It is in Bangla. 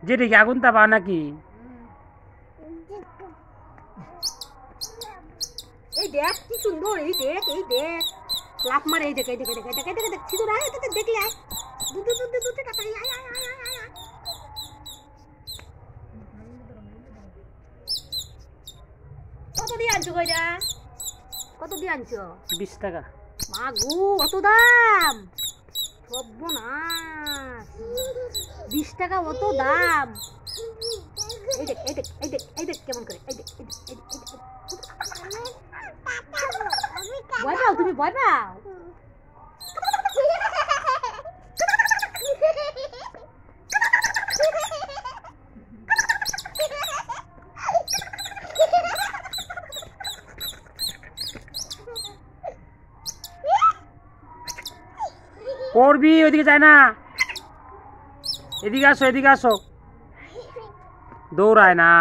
যেটা কি আগুন তাপা নাকি? এই দেখ কি সুন্দর, এই দেখ লাফ মারে, এই দেখ সিঁদুর আয়, দেখলে আয় দুধ টাকা আয়। কত দিয়ে আনছো কইরা? কত দিয়ে আনছো? 20 টাকা। মা গো অত দাম, সর্বনাশ, 20 টাকা অত দাম। এই দেখ কেমন করে, ভয় পাও তুমি, ভয় পাও? করবি ওইদিকে যায় না, এদিকে আসো, দৌড়ায় না।